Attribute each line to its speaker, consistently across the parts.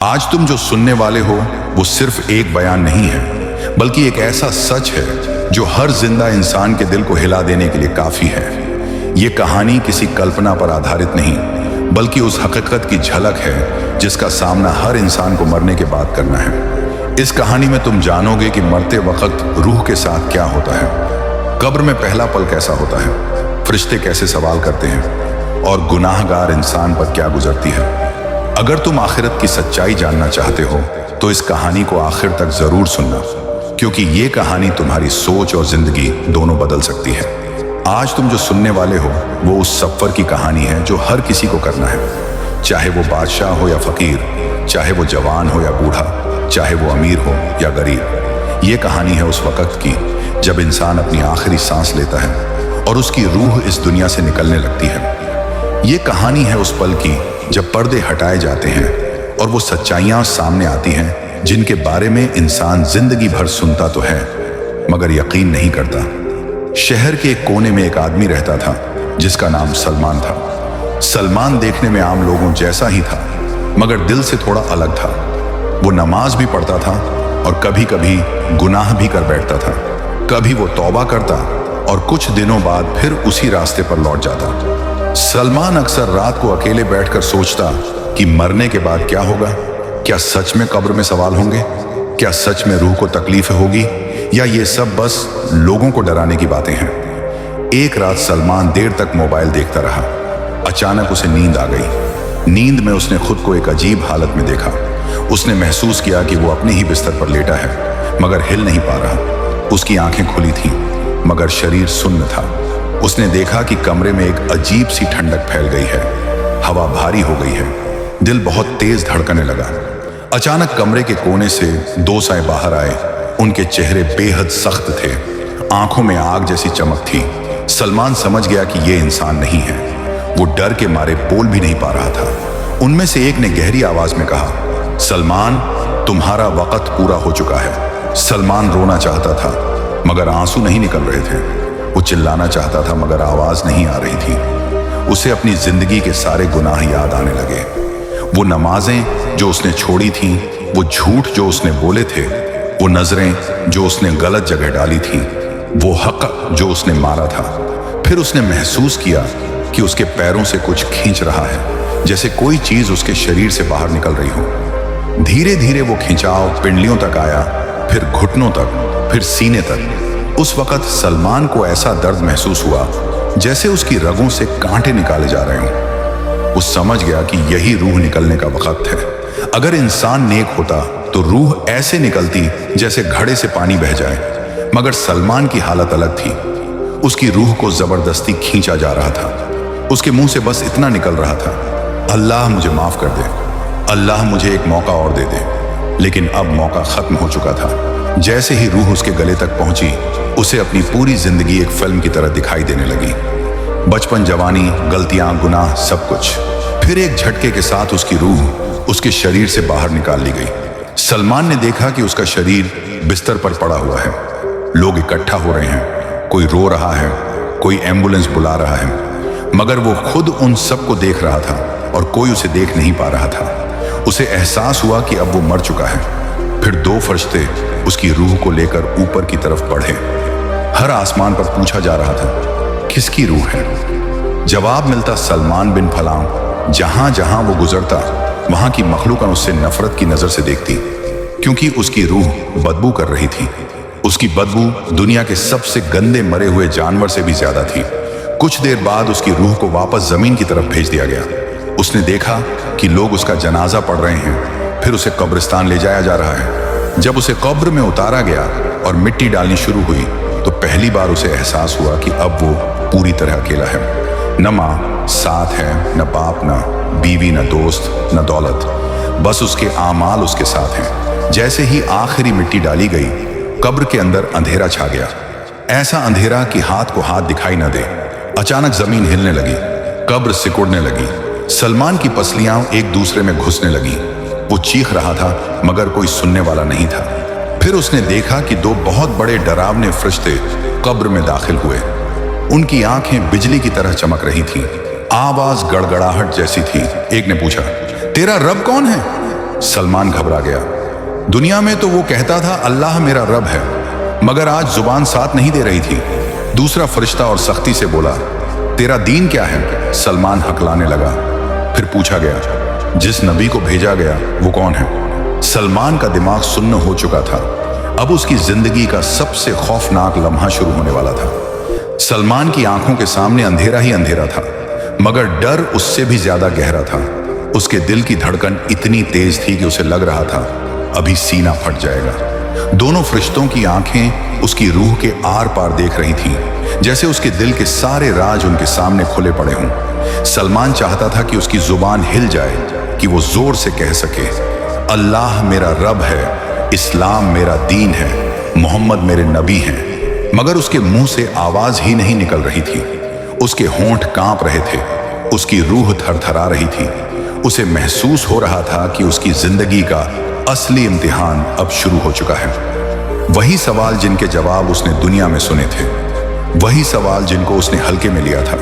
Speaker 1: आज तुम जो सुनने वाले हो वो सिर्फ एक बयान नहीं है, बल्कि एक ऐसा सच है जो हर जिंदा इंसान के दिल को हिला देने के लिए काफी है। ये कहानी किसी कल्पना पर आधारित नहीं, बल्कि उस हकीकत की झलक है जिसका सामना हर इंसान को मरने के बाद करना है। इस कहानी में तुम जानोगे कि मरते वक्त रूह के साथ क्या होता है, कब्र में पहला पल कैसा होता है, फरिश्ते कैसे सवाल करते हैं और गुनाहगार इंसान पर क्या गुजरती है। अगर तुम आखिरत की सच्चाई जानना चाहते हो तो इस कहानी को आखिर तक जरूर सुनना, क्योंकि ये कहानी तुम्हारी सोच और जिंदगी दोनों बदल सकती है। आज तुम जो सुनने वाले हो वो उस सफर की कहानी है जो हर किसी को करना है, चाहे वो बादशाह हो या फकीर, चाहे वो जवान हो या बूढ़ा, चाहे वो अमीर हो या गरीब। ये कहानी है उस वक्त की जब इंसान अपनी आखिरी सांस लेता है और उसकी रूह इस दुनिया से निकलने लगती है। ये कहानी है उस पल की जब पर्दे हटाए जाते हैं और वो सच्चाइयां सामने आती हैं जिनके बारे में इंसान जिंदगी भर सुनता तो है मगर यकीन नहीं करता। शहर के एक कोने में एक आदमी रहता था जिसका नाम सलमान था। सलमान देखने में आम लोगों जैसा ही था, मगर दिल से थोड़ा अलग था। वो नमाज भी पढ़ता था और कभी कभी गुनाह भी कर बैठता था। कभी वो तौबा करता और कुछ दिनों बाद फिर उसी रास्ते पर लौट जाता। सलमान अक्सर रात को अकेले बैठकर सोचता कि मरने के बाद क्या होगा। क्या सच में कब्र में सवाल होंगे? क्या सच में रूह को तकलीफ होगी, या ये सब बस लोगों को डराने की बातें हैं? एक रात सलमान देर तक मोबाइल देखता रहा। अचानक उसे नींद आ गई। नींद में उसने खुद को एक अजीब हालत में देखा। उसने महसूस किया कि वो अपने ही बिस्तर पर लेटा है मगर हिल नहीं पा रहा। उसकी आंखें खुली थीं मगर शरीर सुन्न था। उसने देखा कि कमरे में एक अजीब सी ठंडक फैल गई है। हवा भारी हो गई है। दिल बहुत तेज धड़कने लगा। अचानक कमरे के कोने से दो साए बाहर आए। उनके चेहरे बेहद सख्त थे, आंखों में आग जैसी चमक थी। सलमान समझ गया कि ये इंसान नहीं है। वो डर के मारे बोल भी नहीं पा रहा था। उनमें से एक ने गहरी आवाज में कहा, सलमान, तुम्हारा वक्त पूरा हो चुका है। सलमान रोना चाहता था मगर आंसू नहीं निकल रहे थे। वो चिल्लाना चाहता था मगर आवाज नहीं आ रही थी। उसे अपनी जिंदगी के सारे गुनाह याद आने लगे। वो नमाजें जो उसने छोड़ी थीं, वो झूठ जो उसने बोले थे, वो नजरें जो उसने गलत जगह डाली थीं, वो हक जो उसने मारा था। फिर उसने महसूस किया कि उसके पैरों से कुछ खींच रहा है, जैसे कोई चीज उसके शरीर से बाहर निकल रही हो। धीरे धीरे वो खिंचाव पिंडलियों तक आया, फिर घुटनों तक, फिर सीने तक। उस वक्त सलमान को ऐसा दर्द महसूस हुआ जैसे उसकी रगों से कांटे निकाले जा रहे हों। वो समझ गया कि यही रूह निकलने का वक्त है। अगर इंसान नेक होता तो रूह ऐसे निकलती जैसे घड़े से पानी बह जाए, मगर सलमान की हालत अलग थी। उसकी रूह को जबरदस्ती खींचा जा रहा था। उसके मुंह से बस इतना निकल रहा था, अल्लाह मुझे माफ कर दे, अल्लाह मुझे एक मौका और दे दे। लेकिन अब मौका खत्म हो चुका था। जैसे ही रूह उसके गले तक पहुंची, उसे अपनी पूरी जिंदगी एक फिल्म की तरह दिखाई देने लगी। बचपन, जवानी, गलतियां, गुनाह, सब कुछ। फिर एक झटके के साथ उसकी रूह उसके शरीर से बाहर निकाल ली गई। सलमान ने देखा कि उसका शरीर बिस्तर पर पड़ा हुआ है। लोग इकट्ठा हो रहे हैं, कोई रो रहा है, कोई एम्बुलेंस बुला रहा है, मगर वो खुद उन सबको देख रहा था और कोई उसे देख नहीं पा रहा था। उसे एहसास हुआ कि अब वो मर चुका है। फिर दो फरिश्ते उसकी रूह को लेकर ऊपर की तरफ बढ़े। हर आसमान पर पूछा जा रहा था, किसकी रूह है? जवाब मिलता, सलमान बिन फलां। जहां जहां वो गुजरता वहां की मखलूक उससे नफरत की नजर से देखती, क्योंकि उसकी रूह बदबू कर रही थी। उसकी बदबू दुनिया के सबसे गंदे मरे हुए जानवर से भी ज्यादा थी। कुछ देर बाद उसकी रूह को वापस जमीन की तरफ भेज दिया गया। उसने देखा कि लोग उसका जनाजा पढ़ रहे हैं। फिर उसे कब्रिस्तान ले जाया जा रहा है। जब उसे कब्र में उतारा गया और मिट्टी डालनी शुरू हुई तो पहली बार उसे एहसास हुआ कि अब वो पूरी तरह अकेला है। न माँ साथ है, न बाप, न बीवी, न दोस्त, न दौलत। बस उसके आमाल उसके साथ हैं। जैसे ही आखिरी मिट्टी डाली गई, कब्र के अंदर अंधेरा छा गया। ऐसा अंधेरा कि हाथ को हाथ दिखाई न दे। अचानक जमीन हिलने लगी, कब्र सिकुड़ने लगी। सलमान की पसलियां एक दूसरे में घुसने लगी। वो चीख रहा था मगर कोई सुनने वाला नहीं था। फिर उसने देखा कि दो बहुत बड़े डरावने फरिश्ते कब्र में दाखिल हुए। उनकी आंखें बिजली की तरह चमक रही थीं। आवाज गड़गड़ाहट जैसी थी। एक ने पूछा, तेरा रब कौन है? सलमान घबरा गया। दुनिया में तो वो कहता था अल्लाह मेरा रब है, मगर आज जुबान साथ नहीं दे रही थी। दूसरा फरिश्ता और सख्ती से बोला, तेरा दीन क्या है? सलमान हकलाने लगा। फिर पूछा गया, जिस नबी को भेजा गया वो कौन है? सलमान का दिमाग सुन्न हो चुका था। अब उसकी जिंदगी का सबसे खौफनाक लम्हा शुरू होने वाला था। सलमान की आंखों के सामने अंधेरा ही अंधेरा था, मगर डर उससे भी ज्यादा गहरा था। उसके दिल की धड़कन इतनी तेज थी कि उसे लग रहा था अभी सीना फट जाएगा। दोनों फरिश्तों की आंखें उसकी रूह के आर पार देख रही थीं, जैसे उसके दिल के सारे राज उनके सामने खुले पड़े हों। सलमान चाहता था कि उसकी जुबान हिल जाए, कि वो जोर से कह सके, अल्लाह मेरा रब है, इस्लाम मेरा दीन है, मोहम्मद मेरे नबी हैं। मगर उसके मुंह से आवाज ही नहीं निकल रही थी। उसके होंठ कांप रहे थे, उसकी रूह थरथरा रही थी। उसे महसूस हो रहा था कि उसकी जिंदगी का असली इम्तिहान अब शुरू हो चुका है। वही सवाल जिनके जवाब उसने दुनिया में सुने थे, वही सवाल जिनको उसने हल्के में लिया था,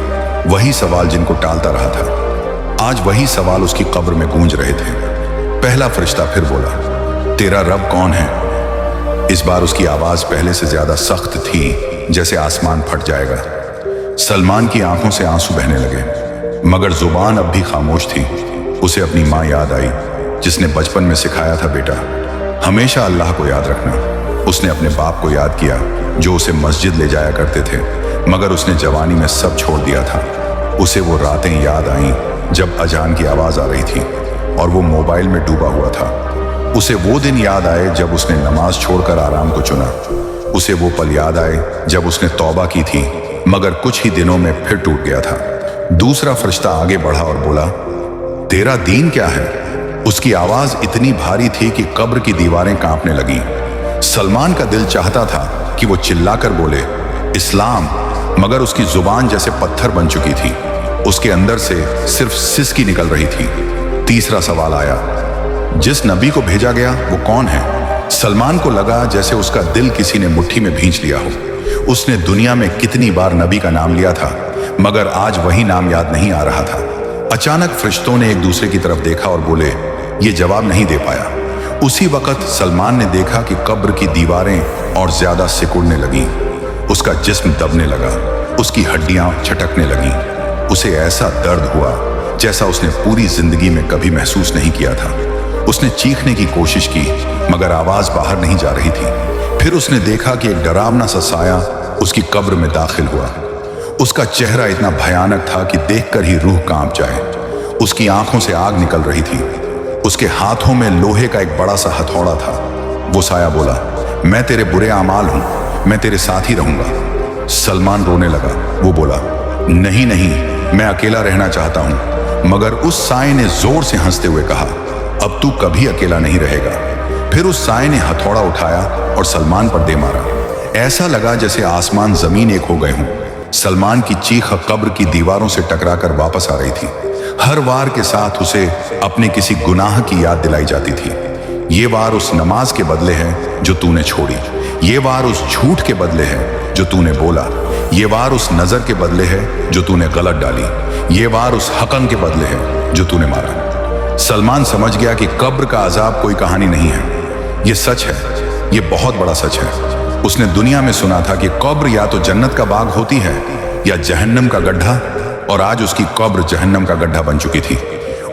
Speaker 1: वही सवाल जिनको टालता रहा था, आज वही सवाल उसकी कब्र में गूंज रहे थे। पहला फरिश्ता फिर बोला, तेरा रब कौन है? इस बार उसकी आवाज पहले से ज्यादा सख्त थी, जैसे आसमान फट जाएगा। सलमान की आंखों से आंसू बहने लगे, मगर जुबान अब भी खामोश थी। उसे अपनी माँ याद आई, जिसने बचपन में सिखाया था, बेटा हमेशा अल्लाह को याद रखना। उसने अपने बाप को याद किया, जो उसे मस्जिद ले जाया करते थे, मगर उसने जवानी में सब छोड़ दिया था। उसे वो रातें याद आईं जब अजान की आवाज आ रही थी और वो मोबाइल में डूबा हुआ था। उसे वो दिन याद आए जब उसने नमाज छोड़कर आराम को चुना। उसे वो पल याद आए जब उसने तौबा की थी, मगर कुछ ही दिनों में फिर टूट गया था। दूसरा फरिश्ता आगे बढ़ा और बोला, तेरा दीन क्या है? उसकी आवाज इतनी भारी थी कि कब्र की दीवारें कांपने लगीं। सलमान का दिल चाहता था कि वो चिल्लाकर बोले, इस्लाम, मगर उसकी जुबान जैसे पत्थर बन चुकी थी। उसके अंदर से सिर्फ सिसकी निकल रही थी। तीसरा सवाल आया, जिस नबी को भेजा गया वो कौन है? सलमान को लगा जैसे उसका दिल किसी ने मुट्ठी में भींच लिया हो। उसने दुनिया में कितनी बार नबी का नाम लिया था, मगर आज वही नाम याद नहीं आ रहा था। अचानक फरिश्तों ने एक दूसरे की तरफ देखा और बोले, ये जवाब नहीं दे पाया। उसी वक्त सलमान ने देखा कि कब्र की दीवारें और ज्यादा सिकुड़ने लगीं। उसका जिस्म दबने लगा, उसकी हड्डियां छटकने लगीं। उसे ऐसा दर्द हुआ जैसा उसने पूरी जिंदगी में कभी महसूस नहीं किया था। उसने चीखने की कोशिश की, मगर आवाज बाहर नहीं जा रही थी। फिर उसने देखा कि एक डरावना सा साया उसकी कब्र में दाखिल हुआ। उसका चेहरा इतना भयानक था कि देखकर ही रूह कांप जाए। उसकी आंखों से आग निकल रही थी। उसके हाथों में लोहे का एक बड़ा सा हथौड़ा था। वो साया बोला, मैं तेरे बुरे आमाल हूं, मैं तेरे साथ ही रहूंगा। सलमान रोने लगा। वो बोला, नहीं नहीं, मैं अकेला रहना चाहता हूं। मगर उस साये ने जोर से हंसते हुए कहा, अब तू कभी अकेला नहीं रहेगा। फिर उस साये ने हथौड़ा उठाया और सलमान पर दे मारा। ऐसा लगा जैसे आसमान जमीन एक हो गए हों। सलमान की चीख कब्र की दीवारों से टकराकर वापस आ रही थी। हर वार के साथ उसे अपने किसी गुनाह की याद दिलाई जाती थी। ये वार उस नमाज के बदले है जो तूने छोड़ी। ये वार उस झूठ के बदले है जो तूने बोला। ये वार उस नजर के बदले है जो तूने गलत डाली। ये वार उस हकम के बदले है जो तूने मारा। सलमान समझ गया कि कब्र का अजाब कोई कहानी नहीं है, ये सच है, ये बहुत बड़ा सच है। उसने दुनिया में सुना था कि कब्र या तो जन्नत का बाग होती है या जहन्नम का गड्ढा, और आज उसकी कब्र जहन्नम का गड्ढा बन चुकी थी।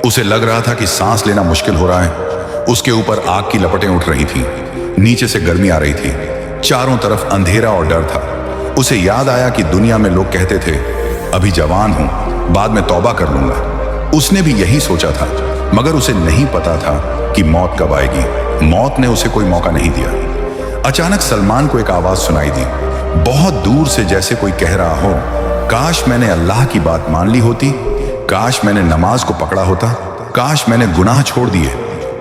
Speaker 1: उसे लग रहा था कि सांस लेना मुश्किल हो रहा है। उसके ऊपर आग की लपटें उठ रही थी, नीचे से गर्मी आ रही थी, चारों तरफ अंधेरा और डर था। उसे याद आया कि दुनिया में लोग कहते थे, अभी जवान हूं, बाद में तौबा कर लूंगा। उसने भी यही सोचा था, मगर उसे नहीं पता था कि मौत कब आएगी। मौत ने उसे कोई मौका नहीं दिया। अचानक सलमान को एक आवाज सुनाई दी, बहुत दूर से, जैसे कोई कह रहा हो, काश मैंने अल्लाह की बात मान ली होती, काश मैंने नमाज को पकड़ा होता, काश मैंने गुनाह छोड़ दिए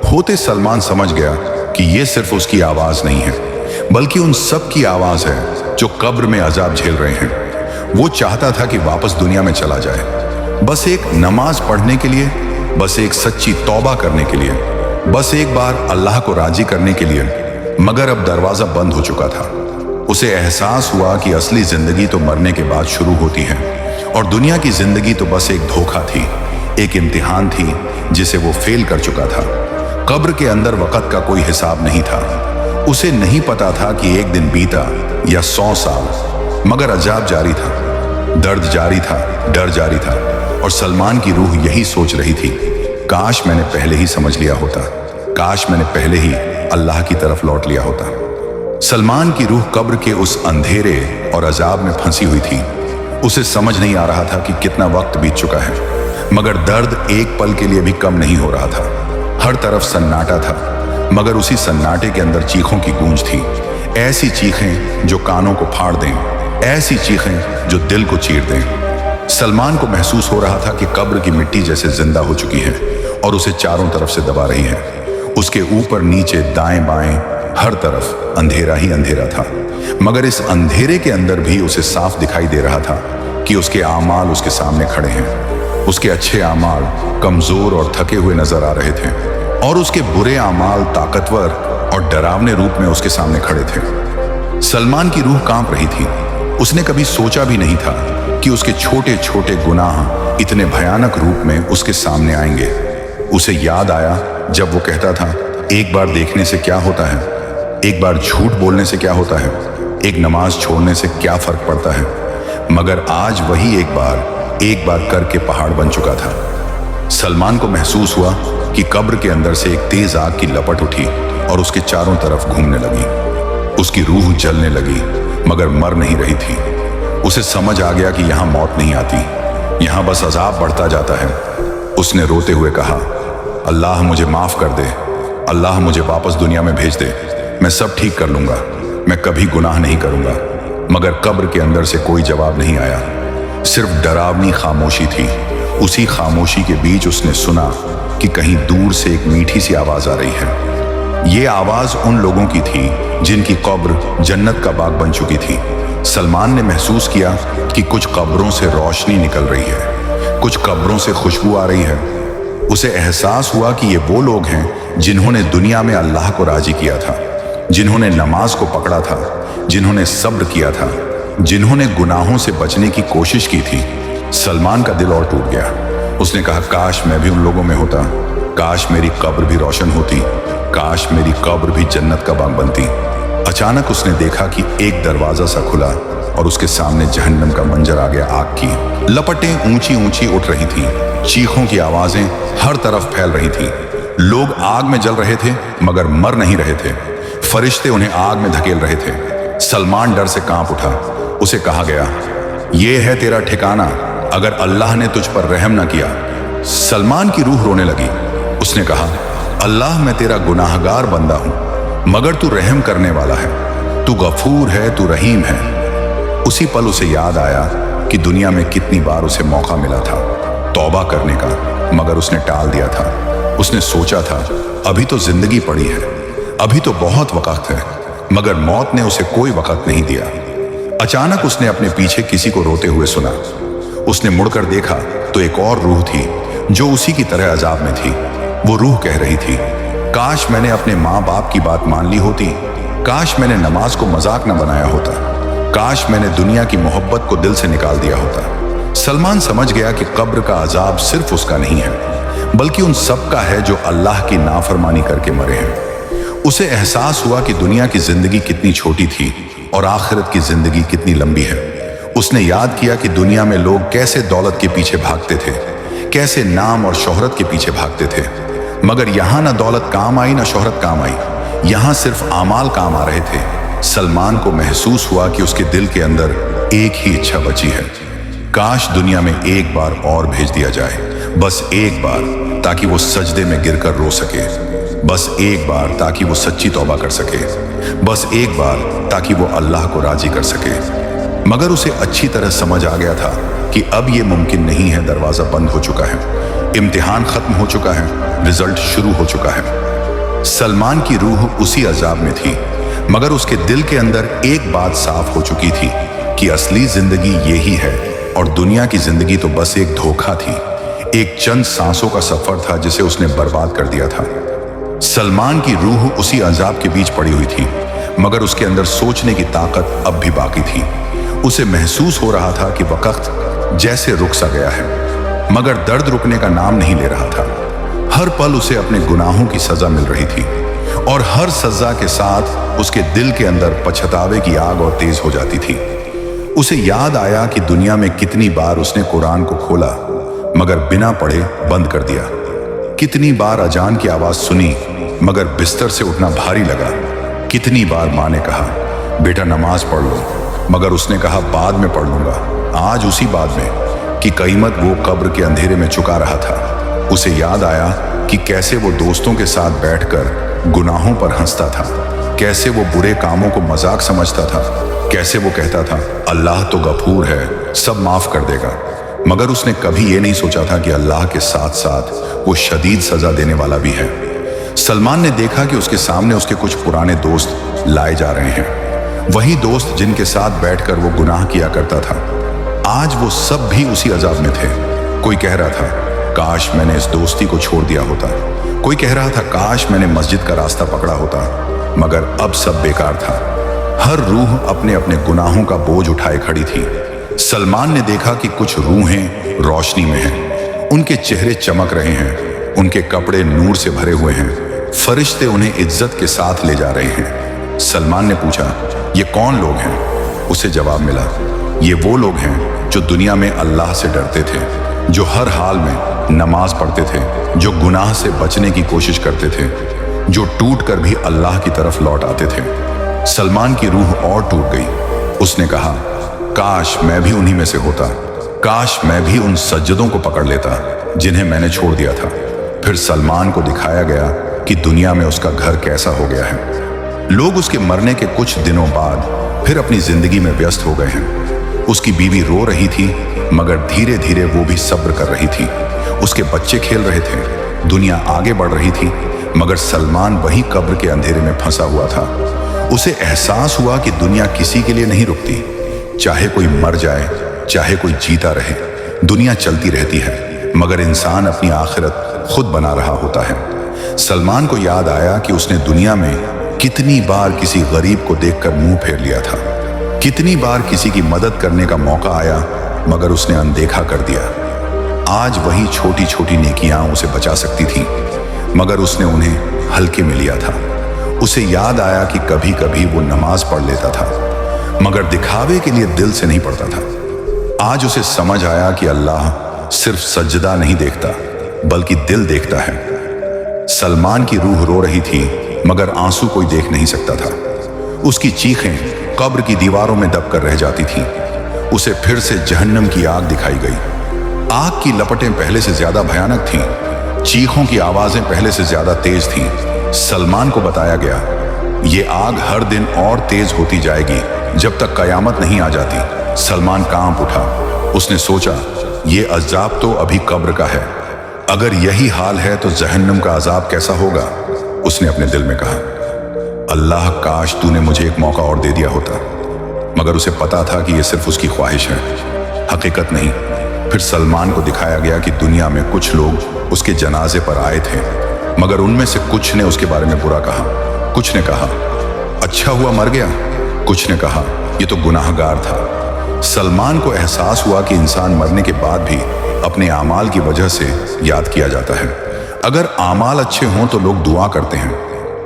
Speaker 1: होते। सलमान समझ गया कि यह सिर्फ उसकी आवाज नहीं है, बल्कि उन सब की आवाज है जो कब्र में अजाब झेल रहे हैं। वो चाहता था कि वापस दुनिया में चला जाए, बस एक नमाज पढ़ने के लिए, बस एक सच्ची तौबा करने के लिए, बस एक बार अल्लाह को राजी करने के लिए। मगर अब दरवाजा बंद हो चुका था। उसे एहसास हुआ कि असली जिंदगी तो मरने के बाद शुरू होती है, और दुनिया की जिंदगी तो बस एक धोखा थी, एक इम्तिहान थी जिसे वो फेल कर चुका था। कब्र के अंदर वक्त का कोई हिसाब नहीं था। उसे नहीं पता था कि एक दिन बीता या 100 साल, मगर अजाब जारी था, दर्द जारी था, डर जारी था। और सलमान की रूह यही सोच रही थी, काश मैंने पहले ही समझ लिया होता, काश मैंने पहले ही अल्लाह की तरफ लौट लिया होता। सलमान की रूह कब्र के उस अंधेरे और अजाब में फंसी हुई थी। उसे समझ नहीं आ रहा था कि कितना वक्त बीत चुका है, मगर दर्द एक पल के लिए भी कम नहीं हो रहा था। हर तरफ सन्नाटा था, मगर उसी सन्नाटे के अंदर चीखों की गूंज थी। ऐसी चीखें जो कानों को फाड़ दें, ऐसी चीखें जो दिल को चीर दें। सलमान को महसूस हो रहा था कि कब्र की मिट्टी जैसे जिंदा हो चुकी है और उसे चारों तरफ से दबा रही है। उसके ऊपर नीचे दाएं बाएं हर तरफ अंधेरा ही अंधेरा था, मगर इस अंधेरे के अंदर भी उसे साफ दिखाई दे रहा था कि उसके आमाल उसके सामने खड़े हैं। उसके अच्छे आमाल कमजोर और थके हुए नजर आ रहे थे और उसके बुरे आमाल ताकतवर और डरावने रूप में उसके सामने खड़े थे। सलमान की रूह कांप रही थी। उसने कभी सोचा भी नहीं था कि उसके छोटे छोटे गुनाह इतने भयानक रूप में उसके सामने आएंगे। उसे याद आया जब वो कहता था, एक बार देखने से क्या होता है, एक बार झूठ बोलने से क्या होता है, एक नमाज छोड़ने से क्या फर्क पड़ता है। मगर आज वही एक बार करके पहाड़ बन चुका था। सलमान को महसूस हुआ कि कब्र के अंदर से एक तेज आग की लपट उठी और उसके चारों तरफ घूमने लगी। उसकी रूह जलने लगी, मगर मर नहीं रही थी। उसे समझ आ गया कि यहां मौत नहीं आती, यहां बस अजाब बढ़ता जाता है। उसने रोते हुए कहा, अल्लाह मुझे माफ कर दे, अल्लाह मुझे वापस दुनिया में भेज दे, मैं सब ठीक कर लूंगा, मैं कभी गुनाह नहीं करूंगा। मगर कब्र के अंदर से कोई जवाब नहीं आया, सिर्फ डरावनी खामोशी थी। उसी खामोशी के बीच उसने सुना कि कहीं दूर से एक मीठी सी आवाज आ रही है। ये आवाज उन लोगों की थी जिनकी कब्र जन्नत का बाग बन चुकी थी। सलमान ने महसूस किया कि कुछ कब्रों से रोशनी निकल रही है, कुछ कब्रों से खुशबू आ रही है। उसे एहसास हुआ कि ये वो लोग हैं जिन्होंने दुनिया में अल्लाह को राजी किया था, जिन्होंने नमाज को पकड़ा था, जिन्होंने सब्र किया था, जिन्होंने गुनाहों से बचने की कोशिश की थी। सलमान का दिल और टूट गया। उसने कहा, काश मैं भी उन लोगों में होता, काश मेरी कब्र भी रोशन होती, काश मेरी कब्र भी जन्नत का बाग बनती। अचानक उसने देखा कि एक दरवाजा सा खुला और उसके सामने जहन्नम का मंजर आ गया। आग की लपटें ऊंची ऊंची उठ रही थीं, चीखों की आवाजें हर तरफ फैल रही थीं। लोग आग में जल रहे थे मगर मर नहीं रहे थे। फरिश्ते उन्हें आग में धकेल रहे थे। सलमान डर से कांप उठा। उसे कहा गया, ये है तेरा ठिकाना अगर अल्लाह ने तुझ पर रहम न किया। सलमान की रूह रोने लगी। उसने कहा, अल्लाह मैं तेरा गुनाहगार बंदा हूं, मगर तू रहम करने वाला है, तू गफूर है, तू रहीम है। उसी पल उसे याद आया कि दुनिया में कितनी बार उसे मौका मिला था तौबा करने का, मगर उसने टाल दिया था। उसने सोचा था अभी तो जिंदगी पड़ी है, अभी तो बहुत वक्त है, मगर मौत ने उसे कोई वक्त नहीं दिया। अचानक उसने अपने पीछे किसी को रोते हुए सुना। उसने मुड़कर देखा तो एक और रूह थी जो उसी की तरह अजाब में थी। वो रूह कह रही थी, काश मैंने अपने माँ बाप की बात मान ली होती, काश मैंने नमाज को मजाक न बनाया होता, काश मैंने दुनिया की मोहब्बत को दिल से निकाल दिया होता। सलमान समझ गया कि कब्र का अजाब सिर्फ उसका नहीं है, बल्कि उन सब का है जो अल्लाह की नाफरमानी करके मरे हैं। उसे एहसास हुआ कि दुनिया की जिंदगी कितनी छोटी थी और आखिरत की जिंदगी कितनी लंबी है। उसने याद किया कि दुनिया में लोग कैसे दौलत के पीछे भागते थे, कैसे नाम और शोहरत के पीछे भागते थे, मगर यहां ना दौलत काम आई ना शोहरत काम आई, यहां सिर्फ आमाल काम आ रहे थे। सलमान को महसूस हुआ कि उसके दिल के अंदर एक ही इच्छा बची है, काश दुनिया में एक बार और भेज दिया जाए, बस एक बार, ताकि वो सजदे में गिरकर रो सके, बस एक बार ताकि वो सच्ची तौबा कर सके, बस एक बार ताकि वो अल्लाह को राजी कर सके। मगर उसे अच्छी तरह समझ आ गया था कि अब ये मुमकिन नहीं है। दरवाजा बंद हो चुका है, इम्तिहान खत्म हो चुका है, रिजल्ट शुरू हो चुका है। सलमान की रूह उसी अजाब में थी, मगर उसके दिल के अंदर एक बात साफ हो चुकी थी कि असली जिंदगी यही है और दुनिया की जिंदगी तो बस एक धोखा थी, एक चंद सांसों का सफर था जिसे उसने बर्बाद कर दिया था। सलमान की रूह उसी अजाब के बीच पड़ी हुई थी, मगर उसके अंदर सोचने की ताकत अब भी बाकी थी। उसे महसूस हो रहा था कि वक्त जैसे रुक सा गया है, मगर दर्द रुकने का नाम नहीं ले रहा था। हर पल उसे अपने गुनाहों की सजा मिल रही थी और हर सजा के साथ उसके दिल के अंदर पछतावे की आग और तेज हो जाती थी। उसे याद आया कि दुनिया में कितनी बार उसने कुरान को खोला मगर बिना पढ़े बंद कर दिया, कितनी बार अजान की आवाज सुनी मगर बिस्तर से उठना भारी लगा, कितनी बार माँ ने कहा बेटा नमाज पढ़ लो मगर उसने कहा बाद में पढ़ लूंगा। आज उसी बाद में कि कीमत वो कब्र के अंधेरे में चुका रहा था। उसे याद आया कि कैसे वो दोस्तों के साथ बैठकर गुनाहों पर हंसता था, कैसे वो बुरे कामों को मजाक समझता था, कैसे वो कहता था अल्लाह तो गफूर है, सब माफ कर देगा। मगर उसने कभी ये नहीं सोचा था कि अल्लाह के साथ साथ वो शदीद सजा देने वाला भी है। सलमान ने देखा कि उसके सामने उसके कुछ पुराने दोस्त लाए जा रहे हैं, वही दोस्त जिनके साथ बैठकर वो गुनाह किया करता था। आज वो सब भी उसी अजाब में थे। कोई कह रहा था काश मैंने इस दोस्ती को छोड़ दिया होता, कोई कह रहा था काश मैंने मस्जिद का रास्ता पकड़ा होता, मगर अब सब बेकार था। हर रूह अपने अपने गुनाहों का बोझ उठाए खड़ी थी। सलमान ने देखा कि कुछ रूहें रोशनी में हैं, उनके चेहरे चमक रहे हैं, उनके कपड़े नूर से भरे हुए हैं, फरिश्ते उन्हें इज्जत के साथ ले जा रहे हैं। सलमान ने पूछा ये कौन लोग हैं? उसे जवाब मिला ये वो लोग हैं जो दुनिया में अल्लाह से डरते थे, जो हर हाल में नमाज पढ़ते थे, जो गुनाह से बचने की कोशिश करते थे, जो टूट कर भी अल्लाह की तरफ लौट आते थे। सलमान की रूह और टूट गई। उसने कहा काश मैं भी उन्हीं में से होता, काश मैं भी उन सज्जदों को पकड़ लेता जिन्हें मैंने छोड़ दिया था। फिर सलमान को दिखाया गया कि दुनिया में उसका घर कैसा हो गया है। लोग उसके मरने के कुछ दिनों बाद फिर अपनी जिंदगी में व्यस्त हो गए हैं। उसकी बीवी रो रही थी मगर धीरे धीरे वो भी सब्र कर रही थी। उसके बच्चे खेल रहे थे, दुनिया आगे बढ़ रही थी, मगर सलमान वही कब्र के अंधेरे में फंसा हुआ था। उसे एहसास हुआ कि दुनिया किसी के लिए नहीं रुकती, चाहे कोई मर जाए चाहे कोई जीता रहे, दुनिया चलती रहती है, मगर इंसान अपनी आखिरत खुद बना रहा होता है। सलमान को याद आया कि उसने दुनिया में कितनी बार किसी गरीब को देखकर मुंह फेर लिया था, कितनी बार किसी की मदद करने का मौका आया मगर उसने अनदेखा कर दिया। आज वही छोटी छोटी नेकियां उसे बचा सकती थी मगर उसने उन्हें हल्के में लिया था। उसे याद आया कि कभी कभी वो नमाज पढ़ लेता था मगर दिखावे के लिए दिल से नहीं पढ़ता था। आज उसे समझ आया कि अल्लाह सिर्फ सजदा नहीं देखता बल्कि दिल देखता है। सलमान की रूह रो रही थी मगर आंसू कोई देख नहीं सकता था। उसकी चीखें कब्र की दीवारों में दबकर रह जाती थीं। उसे फिर से जहन्नम की आग दिखाई गई। आग की लपटें पहले से ज्यादा भयानक थीं, चीखों की आवाजें पहले से ज्यादा तेज थीं। सलमान को बताया गया ये आग हर दिन और तेज होती जाएगी जब तक कयामत नहीं आ जाती। सलमान कांप उठा। उसने सोचा ये अजाब तो अभी कब्र का है, अगर यही हाल है तो जहन्नम का अजाब कैसा होगा। उसने अपने दिल में कहा अल्लाह काश तूने मुझे एक मौका और दे दिया होता, मगर उसे पता था कि यह सिर्फ उसकी ख्वाहिश है, हकीकत नहीं। फिर सलमान को दिखाया गया कि दुनिया में कुछ लोग उसके जनाजे पर आए थे मगर उनमें से कुछ ने उसके बारे में बुरा कहा, कुछ ने कहा अच्छा हुआ मर गया, कुछ ने कहा ये तो गुनाहगार था। सलमान को एहसास हुआ कि इंसान मरने के बाद भी अपने आमाल की वजह से याद किया जाता है। अगर आमाल अच्छे हों तो लोग दुआ करते हैं,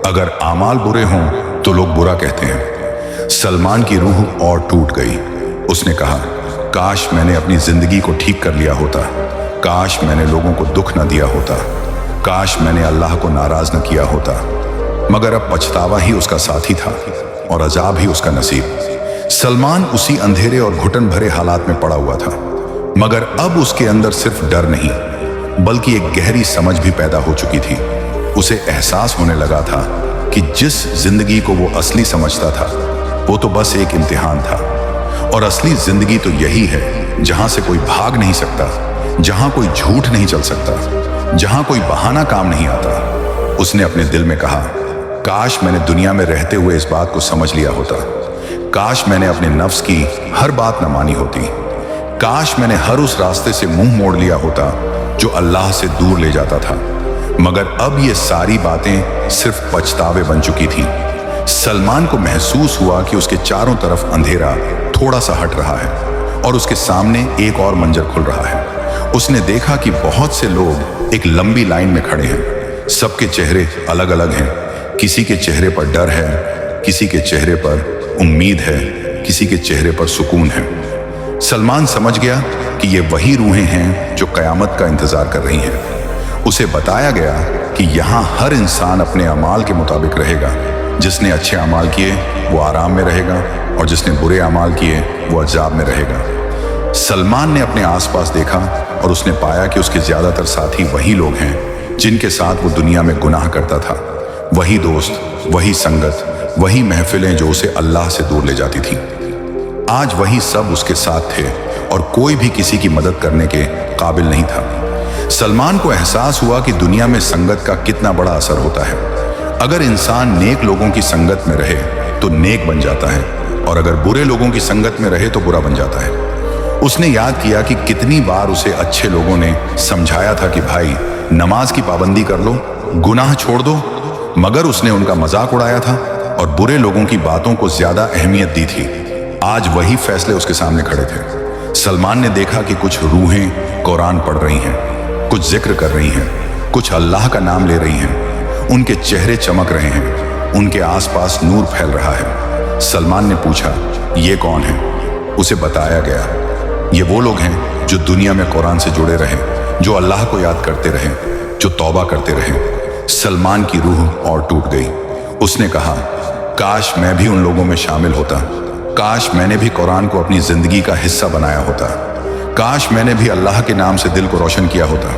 Speaker 1: अगर आमाल बुरे हों तो लोग बुरा कहते हैं। सलमान की रूह और टूट गई। उसने कहा काश मैंने अपनी जिंदगी को ठीक कर लिया होता, काश मैंने लोगों को दुख न दिया होता, काश मैंने अल्लाह को नाराज न किया होता। मगर अब पछतावा ही उसका साथी था और अजाब ही उसका नसीब। सलमान उसी अंधेरे और घुटन भरे हालात में पड़ा हुआ था, मगर अब उसके अंदर सिर्फ डर नहीं बल्कि एक गहरी समझ भी पैदा हो चुकी थी। उसे एहसास होने लगा था कि जिस जिंदगी को वो असली समझता था वो तो बस एक इम्तिहान था, और असली जिंदगी तो यही है जहां से कोई भाग नहीं सकता, जहां कोई झूठ नहीं चल सकता, जहां कोई बहाना काम नहीं आता। उसने अपने दिल में कहा काश मैंने दुनिया में रहते हुए इस बात को समझ लिया होता, काश मैंने अपने नफ्स की हर बात न मानी होती, काश मैंने हर उस रास्ते से मुंह मोड़ लिया होता जो अल्लाह से दूर ले जाता था। मगर अब ये सारी बातें सिर्फ पछतावे बन चुकी थी। सलमान को महसूस हुआ कि उसके चारों तरफ अंधेरा थोड़ा सा हट रहा है और उसके सामने एक और मंजर खुल रहा है। उसने देखा कि बहुत से लोग एक लंबी लाइन में खड़े हैं। सबके चेहरे अलग अलग हैं। किसी के चेहरे पर डर है, किसी के चेहरे पर उम्मीद है, किसी के चेहरे पर सुकून है। सलमान समझ गया कि ये वही रूहें हैं जो कयामत का इंतजार कर रही हैं। उसे बताया गया कि यहाँ हर इंसान अपने अमाल के मुताबिक रहेगा। जिसने अच्छे अमाल किए वो आराम में रहेगा और जिसने बुरे अमाल किए वो अजाब में रहेगा। सलमान ने अपने आसपास देखा और उसने पाया कि उसके ज्यादातर साथी वही लोग हैं जिनके साथ वो दुनिया में गुनाह करता था। वही दोस्त, वही संगत, वही महफिलें जो उसे अल्लाह से दूर ले जाती थी। आज वही सब उसके साथ थे और कोई भी किसी की मदद करने के काबिल नहीं था। सलमान को एहसास हुआ कि दुनिया में संगत का कितना बड़ा असर होता है। अगर इंसान नेक लोगों की संगत में रहे तो नेक बन जाता है और अगर बुरे लोगों की संगत में रहे तो बुरा बन जाता है। उसने याद किया कि कितनी बार उसे अच्छे लोगों ने समझाया था कि भाई नमाज की पाबंदी कर लो, गुनाह छोड़ दो, मगर उसने उनका मजाक उड़ाया था और बुरे लोगों की बातों को ज्यादा अहमियत दी थी। आज वही फैसले उसके सामने खड़े थे। सलमान ने देखा कि कुछ रूहें कुरान पढ़ रही हैं, कुछ जिक्र कर रही हैं, कुछ अल्लाह का नाम ले रही हैं। उनके चेहरे चमक रहे हैं, उनके आसपास नूर फैल रहा है। सलमान ने पूछा, ये कौन है? उसे बताया गया, ये वो लोग हैं जो दुनिया में कुरान से जुड़े रहे, जो अल्लाह को याद करते रहे, जो तौबा करते रहे। सलमान की रूह और टूट गई। उसने कहा, काश मैं भी उन लोगों में शामिल होता। काश मैंने भी कुरान को अपनी जिंदगी का हिस्सा बनाया होता। काश मैंने भी अल्लाह के नाम से दिल को रोशन किया होता।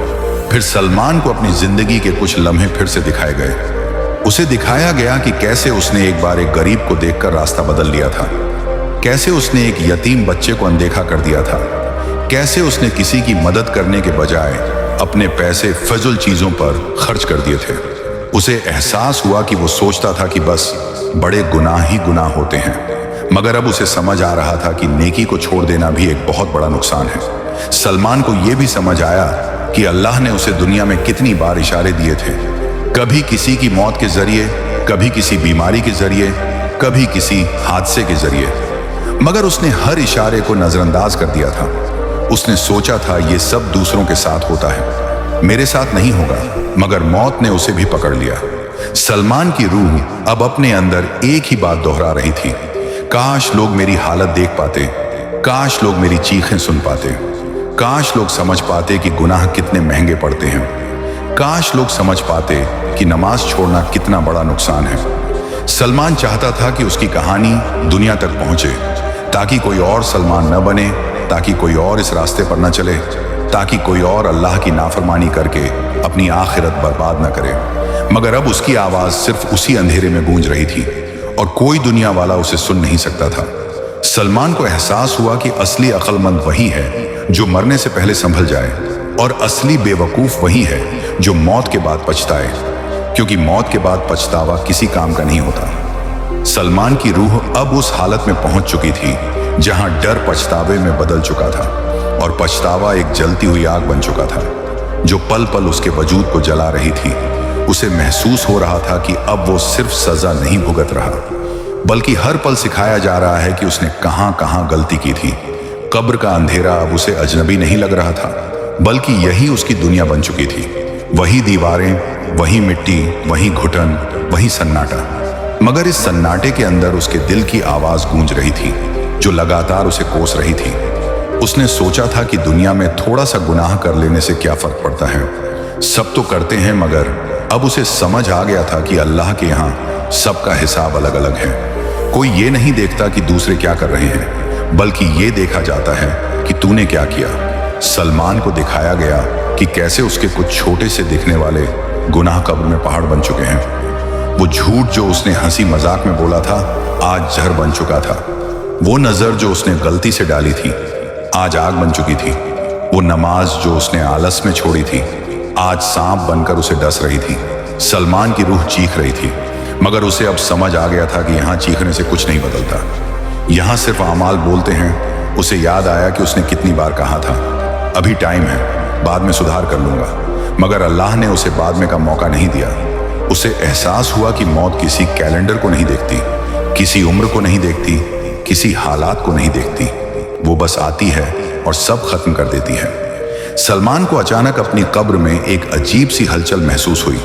Speaker 1: फिर सलमान को अपनी जिंदगी के कुछ लम्हे फिर से दिखाए गए। उसे दिखाया गया कि कैसे उसने एक बार एक गरीब को देखकर रास्ता बदल लिया था, कैसे उसने एक यतीम बच्चे को अनदेखा कर दिया था, कैसे उसने किसी की मदद करने के बजाय अपने पैसे फजूल चीजों पर खर्च कर दिए थे। उसे एहसास हुआ कि वो सोचता था कि बस बड़े गुनाह ही गुनाह होते हैं, मगर अब उसे समझ आ रहा था कि नेकी को छोड़ देना भी एक बहुत बड़ा नुकसान है। सलमान को यह भी समझ आया कि अल्लाह ने उसे दुनिया में कितनी बार इशारे दिए थे, कभी किसी की मौत के जरिए, कभी किसी बीमारी के जरिए, कभी किसी हादसे के जरिए, मगर उसने हर इशारे को नजरअंदाज कर दिया था। उसने सोचा था ये सब दूसरों के साथ होता है, मेरे साथ नहीं होगा, मगर मौत ने उसे भी पकड़ लिया। सलमान की रूह अब अपने अंदर एक ही बात दोहरा रही थी, काश लोग मेरी हालत देख पाते, काश लोग मेरी चीखें सुन पाते, काश लोग समझ पाते कि गुनाह कितने महंगे पड़ते हैं, काश लोग समझ पाते कि नमाज छोड़ना कितना बड़ा नुकसान है। सलमान चाहता था कि उसकी कहानी दुनिया तक पहुंचे, ताकि कोई और सलमान न बने, ताकि कोई और इस रास्ते पर न चले, ताकि कोई और अल्लाह की नाफरमानी करके अपनी आखिरत बर्बाद न करे। मगर अब उसकी आवाज सिर्फ उसी अंधेरे में गूंज रही थी और कोई दुनिया वाला उसे सुन नहीं सकता था। सलमान को एहसास हुआ कि असली अक्लमंद वही है जो मरने से पहले संभल जाए और असली बेवकूफ वही है जो मौत के बाद पछताए, क्योंकि मौत के बाद पछतावा किसी काम का नहीं होता। सलमान की रूह अब उस हालत में पहुंच चुकी थी जहां डर पछतावे में बदल चुका था और पछतावा एक जलती हुई आग बन चुका था जो पल पल उसके वजूद को जला रही थी। उसे महसूस हो रहा था कि अब वो सिर्फ सजा नहीं भुगत रहा, बल्कि हर पल सिखाया जा रहा है कि उसने कहां कहां गलती की थी। कब्र का अंधेरा अब उसे अजनबी नहीं लग रहा था, बल्कि यही उसकी दुनिया बन चुकी थी। वही दीवारें, वही मिट्टी, वही घुटन, वही सन्नाटा, मगर इस सन्नाटे के अंदर उसके दिल की आवाज गूंज रही थी जो लगातार उसे कोस रही थी। उसने सोचा था कि दुनिया में थोड़ा सा गुनाह कर लेने से क्या फर्क पड़ता है, सब तो करते हैं, मगर अब उसे समझ आ गया था कि अल्लाह के यहाँ सबका हिसाब अलग अलग है। कोई ये नहीं देखता कि दूसरे क्या कर रहे हैं, बल्कि ये देखा जाता है कि तूने क्या किया। सलमान को दिखाया गया कि कैसे उसके कुछ छोटे से दिखने वाले गुनाह कब्र में पहाड़ बन चुके हैं। वो झूठ जो उसने हंसी मजाक में बोला था आज जहर बन चुका था। वो नजर जो उसने गलती से डाली थी आज आग बन चुकी थी। वो नमाज जो उसने आलस में छोड़ी थी आज सांप बनकर उसे डस रही थी। सलमान की रूह चीख रही थी, मगर उसे अब समझ आ गया था कि यहाँ चीखने से कुछ नहीं बदलता, यहाँ सिर्फ आमाल बोलते हैं। उसे याद आया कि उसने कितनी बार कहा था अभी टाइम है, बाद में सुधार कर लूंगा, मगर अल्लाह ने उसे बाद में का मौका नहीं दिया। उसे एहसास हुआ कि मौत किसी कैलेंडर को नहीं देखती, किसी उम्र को नहीं देखती, किसी हालात को नहीं देखती। वो बस आती है और सब खत्म कर देती है। सलमान को अचानक अपनी कब्र में एक अजीब सी हलचल महसूस हुई।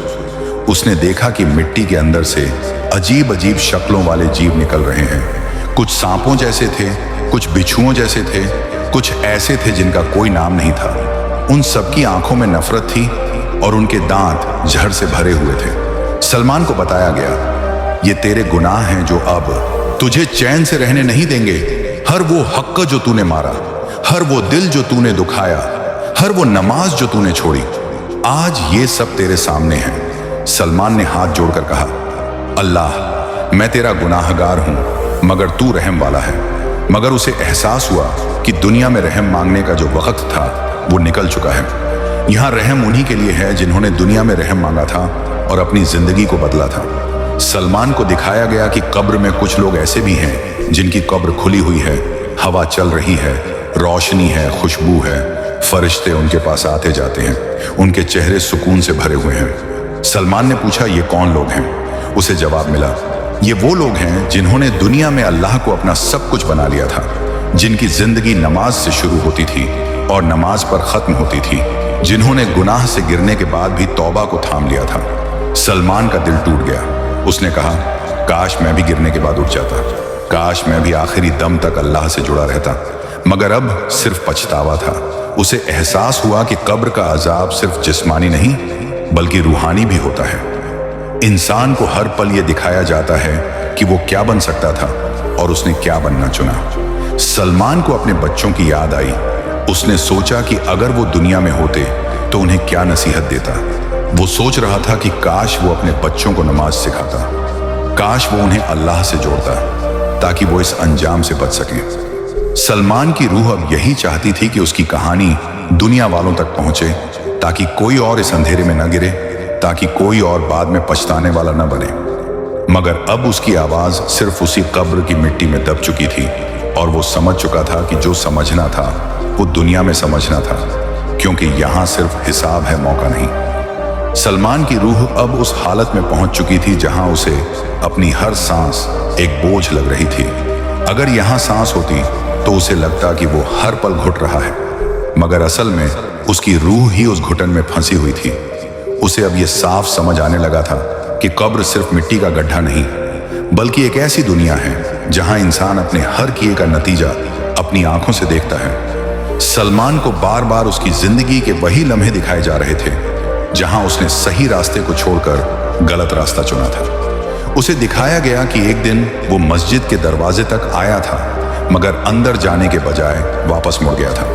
Speaker 1: उसने देखा कि मिट्टी के अंदर से अजीब अजीब शक्लों वाले जीव निकल रहे हैं। कुछ सांपों जैसे थे, कुछ बिच्छुओं जैसे थे, कुछ ऐसे थे जिनका कोई नाम नहीं था। उन सबकी आंखों में नफरत थी और उनके दांत जहर से भरे हुए थे। सलमान को बताया गया, ये तेरे गुनाह हैं जो अब तुझे चैन से रहने नहीं देंगे। हर वो हक जो तूने मारा, हर वो दिल जो तूने दुखाया, हर वो नमाज जो तूने छोड़ी, आज ये सब तेरे सामने है। सलमान ने हाथ जोड़कर कहा, अल्लाह, मैं तेरा गुनाहगार हूं, मगर तू रहम वाला है। मगर उसे एहसास हुआ कि दुनिया में रहम मांगने का जो वक्त था वो निकल चुका है। यहाँ रहम उन्हीं के लिए है जिन्होंने दुनिया में रहम मांगा था और अपनी जिंदगी को बदला था। सलमान को दिखाया गया कि कब्र में कुछ लोग ऐसे भी हैं जिनकी कब्र खुली हुई है, हवा चल रही है, रोशनी है, खुशबू है, फरिश्ते उनके पास आते जाते हैं, उनके चेहरे सुकून से भरे हुए हैं। सलमान ने पूछा, ये कौन लोग हैं? उसे जवाब मिला, ये वो लोग हैं जिन्होंने दुनिया में अल्लाह को अपना सब कुछ बना लिया था, जिनकी जिंदगी नमाज से शुरू होती थी और नमाज पर खत्म होती थी, जिन्होंने गुनाह से गिरने के बाद भी तौबा को थाम लिया था। सलमान का दिल टूट गया। उसने कहा, काश मैं भी गिरने के बाद उठ जाता, काश मैं भी आखिरी दम तक अल्लाह से जुड़ा रहता। मगर अब सिर्फ पछतावा था। उसे एहसास हुआ कि कब्र का अजाब सिर्फ जिस्मानी नहीं बल्कि रूहानी भी होता है। इंसान को हर पल ये दिखाया जाता है कि वो क्या बन सकता था और उसने क्या बनना चुना। सलमान को अपने बच्चों की याद आई। उसने सोचा कि अगर वो दुनिया में होते तो उन्हें क्या नसीहत देता। वो सोच रहा था कि काश वो अपने बच्चों को नमाज सिखाता, काश वो उन्हें अल्लाह से जोड़ता ताकि वो इस अंजाम से बच सकें। सलमान की रूह अब यही चाहती थी कि उसकी कहानी दुनिया वालों तक पहुंचे ताकि कोई और इस अंधेरे में न गिरे, ताकि कोई और बाद में पछताने वाला न बने। मगर अब उसकी आवाज सिर्फ उसी कब्र की मिट्टी में दब चुकी थी और वो समझ चुका था कि जो समझना था वो दुनिया में समझना था, क्योंकि यहाँ सिर्फ हिसाब है, मौका नहीं। सलमान की रूह अब उस हालत में पहुंच चुकी थी जहां उसे अपनी हर सांस एक बोझ लग रही थी। अगर यहाँ सांस होती तो उसे लगता कि वो हर पल घुट रहा है, मगर असल में उसकी रूह ही उस घुटन में फंसी हुई थी। उसे अब ये साफ समझ आने लगा था कि कब्र सिर्फ मिट्टी का गड्ढा नहीं बल्कि एक ऐसी दुनिया है जहां इंसान अपने हर किए का नतीजा अपनी आंखों से देखता है। सलमान को बार बार उसकी जिंदगी के वही लम्हे दिखाए जा रहे थे जहां उसने सही रास्ते को छोड़कर गलत रास्ता चुना था। उसे दिखाया गया कि एक दिन वो मस्जिद के दरवाजे तक आया था, मगर अंदर जाने के बजाय वापस मुड़ गया था।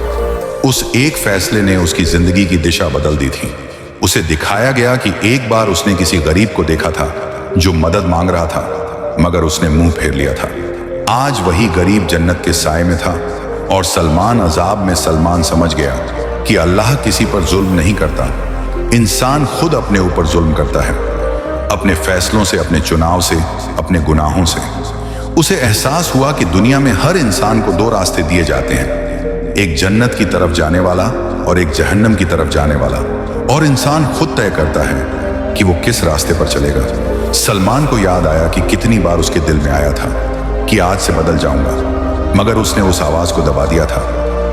Speaker 1: उस एक फैसले ने उसकी जिंदगी की दिशा बदल दी थी। उसे दिखाया गया कि एक बार उसने किसी गरीब को देखा था जो मदद मांग रहा था, मगर उसने मुंह फेर लिया था। आज वही गरीब जन्नत के साए में था और सलमान अजाब में सलमान समझ गया कि अल्लाह किसी पर जुल्म नहीं करता, इंसान खुद अपने ऊपर जुल्म करता है, अपने फैसलों से, अपने चुनाव से, अपने गुनाहों से। उसे एहसास हुआ कि दुनिया में हर इंसान को दो रास्ते दिए जाते हैं, एक जन्नत की तरफ जाने वाला और एक जहन्नम की तरफ जाने वाला, और इंसान खुद तय करता है कि वो किस रास्ते पर चलेगा। सलमान को याद आया कि कितनी बार उसके दिल में आया था कि आज से बदल जाऊंगा, मगर उसने उस आवाज को दबा दिया था।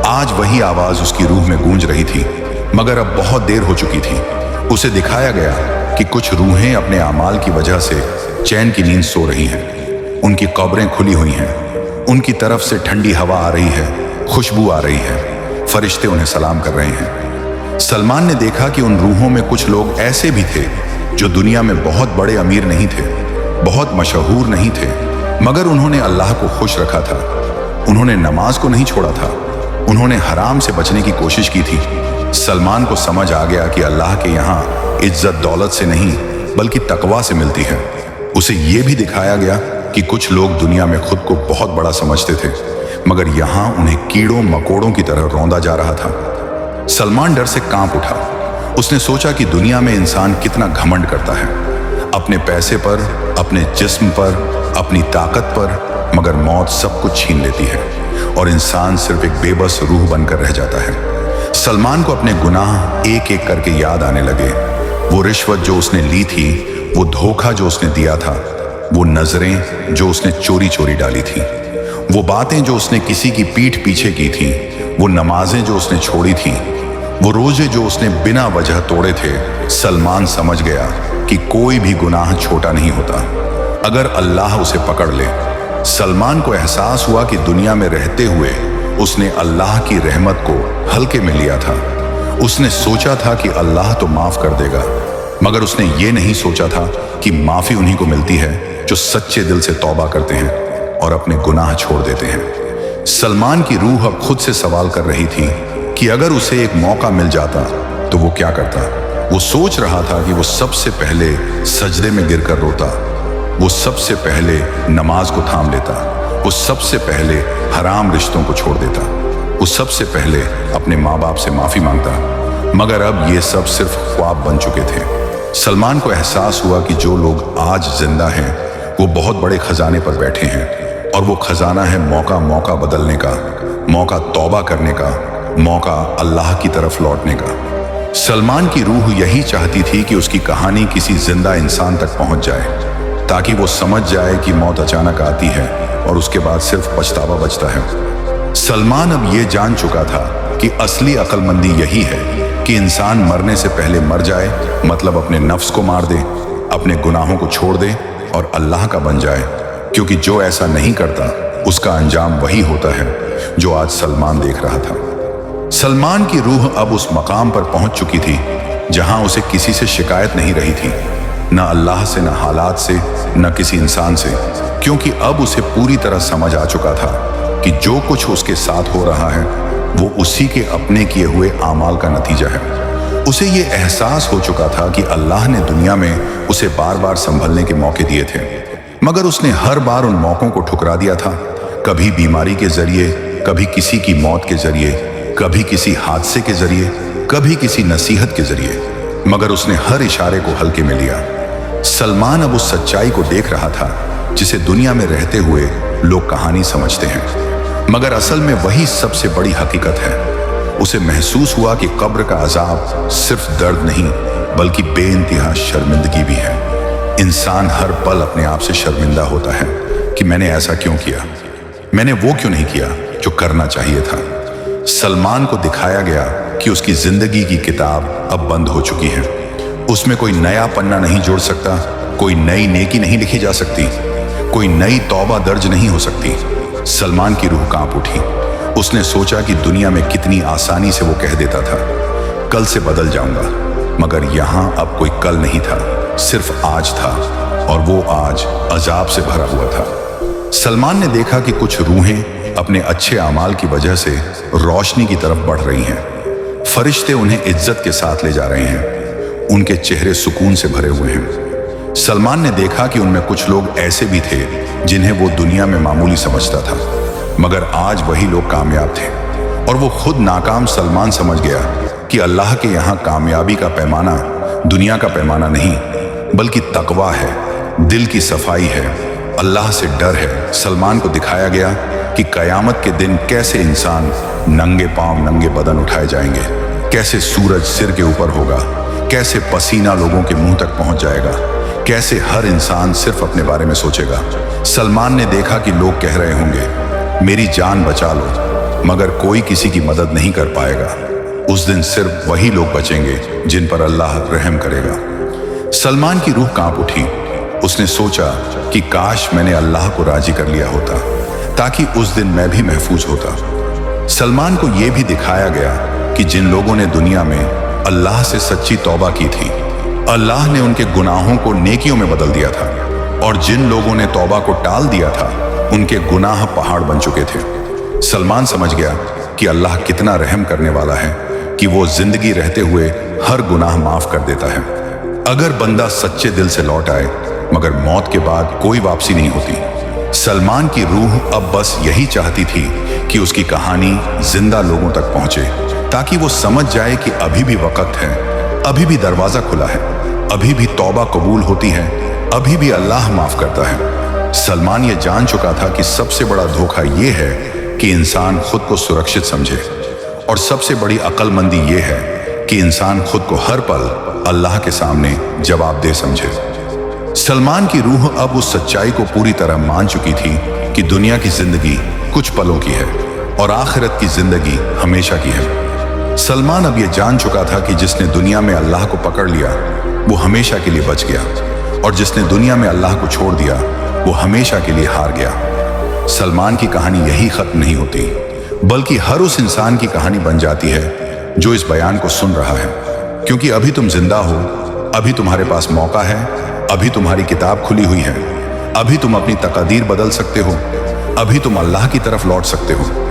Speaker 1: आज वही आवाज उसकी रूह में गूंज रही थी, मगर अब बहुत देर हो चुकी थी। उसे दिखाया गया कि कुछ रूहें अपने अमाल की वजह से चैन की नींद सो रही हैं। उनकी कब्रें खुली हुई हैं, उनकी तरफ से ठंडी हवा आ रही है, खुशबू आ रही है, फरिश्ते उन्हें सलाम कर रहे हैं। सलमान ने देखा कि उन रूहों में कुछ लोग ऐसे भी थे जो दुनिया में बहुत बड़े अमीर नहीं थे, बहुत मशहूर नहीं थे, मगर उन्होंने अल्लाह को खुश रखा था। उन्होंने नमाज को नहीं छोड़ा था, उन्होंने हराम से बचने की कोशिश की थी। सलमान को समझ आ गया कि अल्लाह के यहाँ इज्जत दौलत से नहीं बल्कि तकवा से मिलती है। उसे ये भी दिखाया गया कि कुछ लोग दुनिया में खुद को बहुत बड़ा समझते थे, मगर यहाँ उन्हें कीड़ों मकोड़ों की तरह रौंदा जा रहा था। सलमान डर से कांप उठा। उसने सोचा कि दुनिया में इंसान कितना घमंड करता है, अपने पैसे पर, अपने जिस्म पर, अपनी ताकत पर, मगर मौत सब कुछ छीन लेती है और इंसान सिर्फ एक बेबस रूह बनकर रह जाता है। सलमान को अपने गुनाह एक एक करके याद आने लगे। वो रिश्वत जो उसने ली थी, वो धोखा जो उसने दिया था, वो नजरें जो उसने चोरी चोरी डाली थी, वो बातें जो उसने किसी की पीठ पीछे की थी, वो नमाजें जो उसने छोड़ी थी, वो रोजे जो उसने बिना वजह तोड़े थे, सलमान समझ गया कि कोई भी गुनाह छोटा नहीं होता अगर अल्लाह उसे पकड़ ले। सलमान को एहसास हुआ कि दुनिया में रहते हुए उसने अल्लाह की रहमत को हल्के में लिया था। उसने सोचा था कि अल्लाह तो माफ कर देगा, मगर उसने ये नहीं सोचा था कि माफी उन्हीं को मिलती है जो सच्चे दिल से तौबा करते हैं और अपने गुनाह छोड़ देते हैं। सलमान की रूह अब खुद से सवाल कर रही थी कि अगर उसे एक मौका मिल जाता तो वो क्या करता। वो सोच रहा था कि वो सबसे पहले सजदे में गिरकर रोता, वो सबसे पहले नमाज को थाम लेता, वो सबसे पहले हराम रिश्तों को छोड़ देता, वो सबसे पहले अपने माँ बाप से माफी मांगता। मगर अब ये सब सिर्फ ख्वाब बन चुके थे। सलमान को एहसास हुआ कि जो लोग आज जिंदा हैं वो बहुत बड़े खजाने पर बैठे हैं, और वो खजाना है मौका मौका बदलने का, मौका तौबा करने का, मौका अल्लाह की तरफ लौटने का। सलमान की रूह यही चाहती थी कि उसकी कहानी किसी जिंदा इंसान तक पहुंच जाए, ताकि वो समझ जाए कि मौत अचानक आती है और उसके बाद सिर्फ पछतावा बचता है। सलमान अब ये जान चुका था कि असली अक्लमंदी यही है कि इंसान मरने से पहले मर जाए, मतलब अपने नफ्स को मार दे, अपने गुनाहों को छोड़ दे और अल्लाह का बन जाए, क्योंकि जो ऐसा नहीं करता उसका अंजाम वही होता है जो आज सलमान देख रहा था। सलमान की रूह अब उस मकाम पर पहुंच चुकी थी जहां उसे किसी से शिकायत नहीं रही थी, न अल्लाह से, न हालात से, न किसी इंसान से, क्योंकि अब उसे पूरी तरह समझ आ चुका था कि जो कुछ उसके साथ हो रहा है वो उसी के अपने किए हुए आमाल का नतीजा है। उसे ये एहसास हो चुका था कि अल्लाह ने दुनिया में उसे बार बार संभलने के मौके दिए थे, मगर उसने हर बार उन मौकों को ठुकरा दिया था, कभी बीमारी के जरिए, कभी किसी की मौत के जरिए, कभी किसी हादसे के जरिए, कभी किसी नसीहत के जरिए, मगर उसने हर इशारे को हल्के में लिया। सलमान अब उस सच्चाई को देख रहा था जिसे दुनिया में रहते हुए लोग कहानी समझते हैं, मगर असल में वही सबसे बड़ी हकीकत है। उसे महसूस हुआ कि कब्र का अजाब सिर्फ दर्द नहीं बल्कि बेइंतहा शर्मिंदगी भी है। इंसान हर पल अपने आप से शर्मिंदा होता है कि मैंने ऐसा क्यों किया, मैंने वो क्यों नहीं किया जो करना चाहिए था। सलमान को दिखाया गया कि उसकी जिंदगी की किताब अब बंद हो चुकी है। उसमें कोई नया पन्ना नहीं जोड़ सकता, कोई नई नेकी नहीं लिखी जा सकती, कोई नई तौबा दर्ज नहीं हो सकती। सलमान की रूह कांप उठी। उसने सोचा कि दुनिया में कितनी आसानी से वो कह देता था कल से बदल जाऊंगा, मगर यहां अब कोई कल नहीं था, सिर्फ आज था, और वो आज अजाब से भरा हुआ था। सलमान ने देखा कि कुछ रूहें अपने अच्छे अमाल की वजह से रोशनी की तरफ बढ़ रही हैं। फरिश्ते उन्हें इज्जत के साथ ले जा रहे हैं, उनके चेहरे सुकून से भरे हुए हैं। सलमान ने देखा कि उनमें कुछ लोग ऐसे भी थे जिन्हें वो दुनिया में मामूली समझता था, मगर आज वही लोग कामयाब थे, और वो खुद नाकाम सलमान समझ गया कि अल्लाह के यहाँ कामयाबी का पैमाना दुनिया का पैमाना नहीं बल्कि तकवा है, दिल की सफाई है, अल्लाह से डर है। सलमान को दिखाया गया कि कयामत के दिन कैसे इंसान नंगे पांव नंगे बदन उठाए जाएंगे, कैसे सूरज सिर के ऊपर होगा, कैसे पसीना लोगों के मुंह तक पहुंच जाएगा, कैसे हर इंसान सिर्फ अपने बारे में सोचेगा। सलमान ने देखा कि लोग कह रहे होंगे मेरी जान बचा लो, मगर कोई किसी की मदद नहीं कर पाएगा। उस दिन सिर्फ वही लोग बचेंगे जिन पर अल्लाह रहम करेगा। सलमान की रूह कांप उठी। उसने सोचा कि काश मैंने अल्लाह को राजी कर लिया होता, ताकि उस दिन मैं भी महफूज होता। सलमान को यह भी दिखाया गया कि जिन लोगों ने दुनिया में अल्लाह से सच्ची तौबा की थी, अल्लाह ने उनके गुनाहों को नेकियों में बदल दिया था, और जिन लोगों ने तौबा को टाल दिया था उनके गुनाह पहाड़ बन चुके थे। सलमान समझ गया कि अल्लाह कितना रहम करने वाला है कि वो जिंदगी रहते हुए हर गुनाह माफ कर देता है, अगर बंदा सच्चे दिल से लौट आए। मगर मौत के बाद कोई वापसी नहीं होती। सलमान की रूह अब बस यही चाहती थी कि उसकी कहानी जिंदा लोगों तक पहुंचे, ताकि वो समझ जाए कि अभी भी वक्त है, अभी भी दरवाजा खुला है, अभी भी तौबा कबूल होती है, अभी भी अल्लाह माफ करता है। सलमान ये जान चुका था कि सबसे बड़ा धोखा ये है कि इंसान खुद को सुरक्षित समझे, और सबसे बड़ी अक्लमंदी ये है कि इंसान खुद को हर पल अल्लाह के सामने जवाबदेह समझे। सलमान की रूह अब उस सच्चाई को पूरी तरह मान चुकी थी कि दुनिया की जिंदगी कुछ पलों की है और आखिरत की जिंदगी हमेशा की है। सलमान अब यह जान चुका था कि जिसने दुनिया में अल्लाह को पकड़ लिया वो हमेशा के लिए बच गया, और जिसने दुनिया में अल्लाह को छोड़ दिया वो हमेशा के लिए हार गया। सलमान की कहानी यही खत्म नहीं होती, बल्कि हर उस इंसान की कहानी बन जाती है जो इस बयान को सुन रहा है। क्योंकि अभी तुम जिंदा हो, अभी तुम्हारे पास मौका है, अभी तुम्हारी किताब खुली हुई है, अभी तुम अपनी तकदीर बदल सकते हो, अभी तुम अल्लाह की तरफ लौट सकते हो।